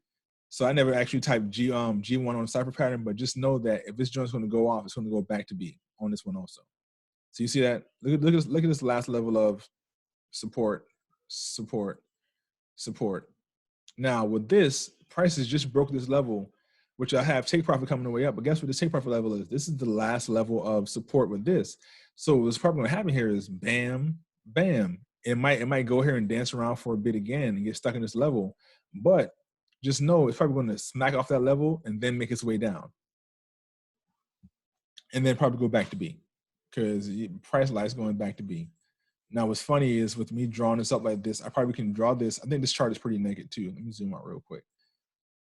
So I never actually typed G1 on a cipher pattern, but just know that if this joint's going to go off, it's going to go back to B on this one also. So you see that? Look at this last level of support, support, support. Now with this, prices just broke this level, which I have take profit coming the way up. But guess what the take profit level is? This is the last level of support with this. So what's probably going to happen here is bam, bam. It might go here and dance around for a bit again and get stuck in this level. But just know it's probably going to smack off that level and then make its way down. And then probably go back to B, because price light is going back to B. Now, what's funny is with me drawing this up like this, I probably can draw this. I think this chart is pretty naked too. Let me zoom out real quick.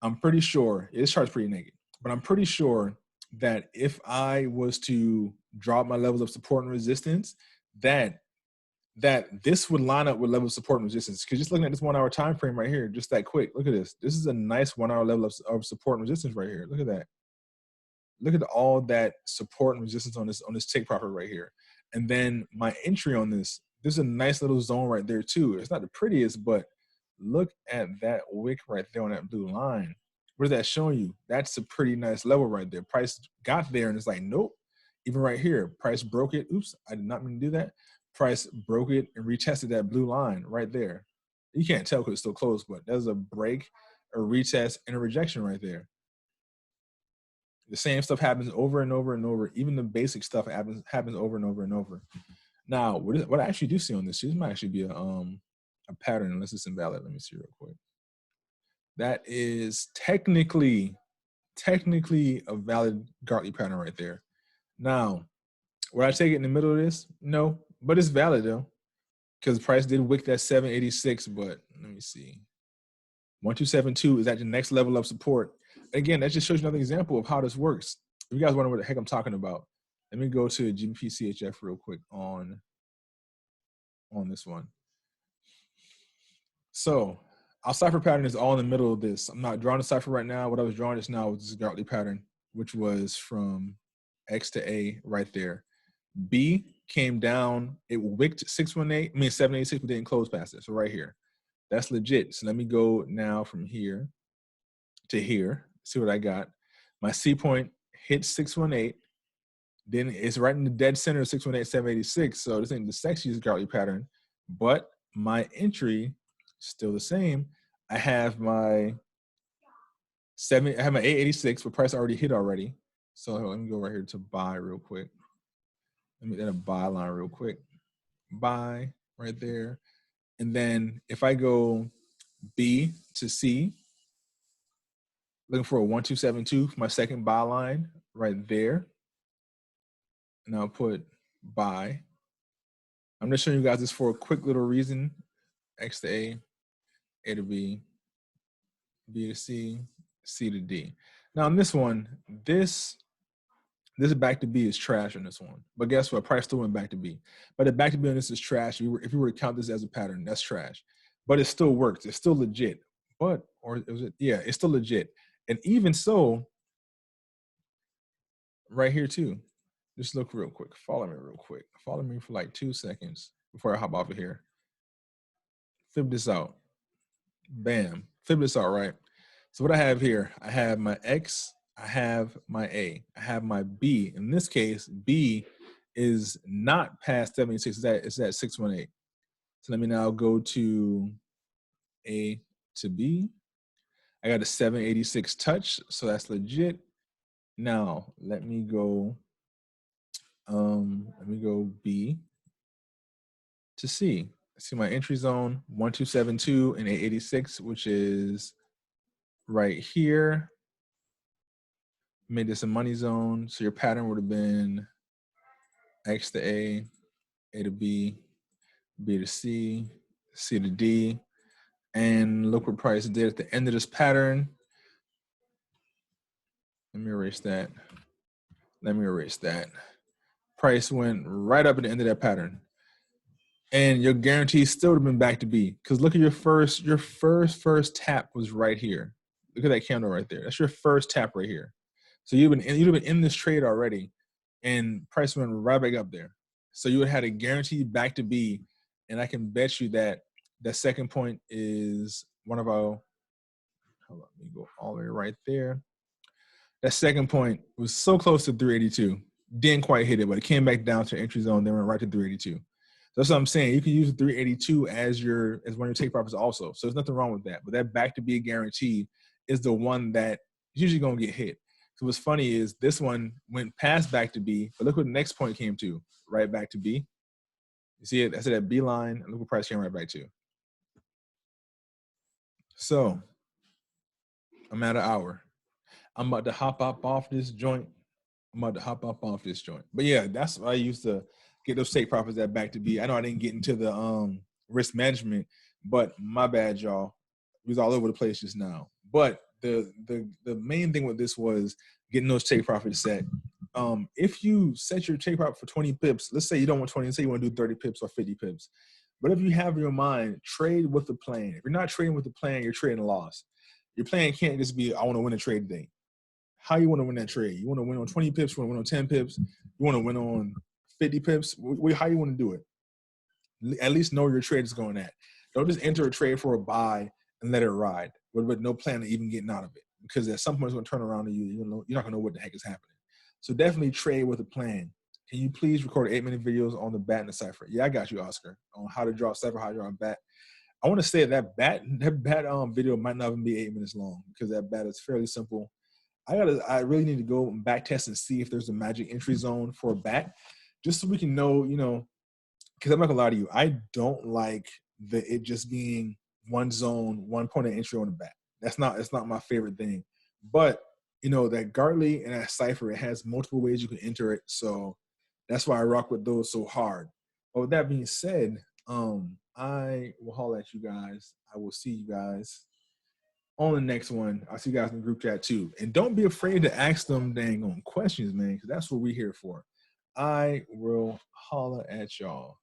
I'm pretty sure, this chart's pretty naked, but I'm pretty sure that if I was to drop my levels of support and resistance, that this would line up with level of support and resistance. Because just looking at this 1 hour time frame right here, just that quick, look at this. This is a nice 1 hour level of support and resistance right here. Look at that. Look at all that support and resistance on this take profit right here. And then my entry on this, there's a nice little zone right there too. It's not the prettiest, but look at that wick right there on that blue line. What is that showing you? That's a pretty nice level right there. Price got there and it's like, nope. Even right here, price broke it. Oops, I did not mean to do that. Price broke it and retested that blue line right there. You can't tell because it's still closed, but there's a break, a retest, and a rejection right there. The same stuff happens over and over and over. Even the basic stuff happens over and over and over. Now, what I actually do see on this might actually be a pattern, unless it's invalid. Let me see real quick. That is technically a valid Gartley pattern right there. Now, would I take it in the middle of this? No, but it's valid though, because the price did wick that 786. But let me see. 1272 is at the next level of support. Again, that just shows you another example of how this works. If you guys wonder what the heck I'm talking about, let me go to GBP CHF real quick on this one. So our cipher pattern is all in the middle of this. I'm not drawing a cipher right now. What I was drawing just now was this Gartley pattern, which was from X to A right there. B came down, it wicked 786, but didn't close past it. So right here, that's legit. So let me go now from here to here, see what I got. My C point hit 618. Then it's right in the dead center of 618, 786. So this ain't the sexiest Gartley pattern, but my entry still the same. I have my 886, but price already hit already. So let me go right here to buy real quick. Let me get a buy line real quick. Buy right there. And then if I go B to C, looking for a 1272 for my second buy line right there. And I'll put buy. I'm just showing you guys this for a quick little reason. X to A, A to B, B to C, C to D. Now on this one, this back to B is trash on this one. But guess what? Price still went back to B. But the back to B on this is trash. If you were to count this as a pattern, that's trash. But it still works. It's still legit. It's still legit. And even so, right here too. Just look real quick. Follow me real quick. Follow me for like 2 seconds before I hop off of here. Flip this out. Bam. Flip this out, right? So what I have here, I have my X, I have my A, I have my B. In this case, B is not past 76. It's at 618. So let me now go to A to B. I got a 786 touch, so that's legit. Now let me go B to C. See my entry zone 1272 and 886, which is right here. Made this a money zone. So your pattern would have been X to A, A to B, B to C, C to D. And look what price did at the end of this pattern. Let me erase that. Price went right up at the end of that pattern. And your guarantee still would have been back to B. Because look at your first tap was right here. Look at that candle right there. That's your first tap right here. So you've been in this trade already, and price went right back up there. So you would have had a guarantee back to B, and I can bet you that that second point is one of our. Hold on, let me go all the way right there. That second point was so close to 382, didn't quite hit it, but it came back down to entry zone, then went right to 382. So that's what I'm saying. You can use 382 as one of your take profits also. So there's nothing wrong with that. But that back to B guarantee is the one that is usually gonna get hit. So what's funny is this one went past back to B, but look what the next point came to, right back to B. You see it? That's that B line, and look what price came right back to. So I'm at an hour. I'm about to hop up off this joint. But yeah, that's what I used to get those take profits at back to B. I know I didn't get into the risk management, but my bad, y'all. We was all over the place just now. But the main thing with this was getting those take profits set. If you set your take profit for 20 pips, let's say you don't want 20, let's say you want to do 30 pips or 50 pips. But if you have in your mind, trade with the plan. If you're not trading with the plan, you're trading a loss. Your plan can't just be, I want to win a trade today. How you want to win that trade? You want to win on 20 pips? You want to win on 10 pips? You want to win on 50 pips? How you want to do it? At least know where your trade is going at. Don't just enter a trade for a buy and let it ride with no plan of even getting out of it. Because at some point it's going to turn around to you. You're not going to know what the heck is happening. So definitely trade with a plan. Can you please record 8-minute videos on the bat and the cipher? Yeah, I got you, Oscar, on how to draw a cipher, how to draw a bat. I want to say that bat video might not even be 8 minutes long because that bat is fairly simple. I really need to go and back test and see if there's a magic entry zone for a bat, just so we can know, because I'm not gonna lie to you, I don't like it just being one zone, one point of entry on the bat. It's not my favorite thing. But that Gartley and that cipher, it has multiple ways you can enter it. So that's why I rock with those so hard. But with that being said, I will holler at you guys. I will see you guys on the next one. I'll see you guys in the group chat too. And don't be afraid to ask them dang on questions, man, because that's what we're here for. I will holler at y'all.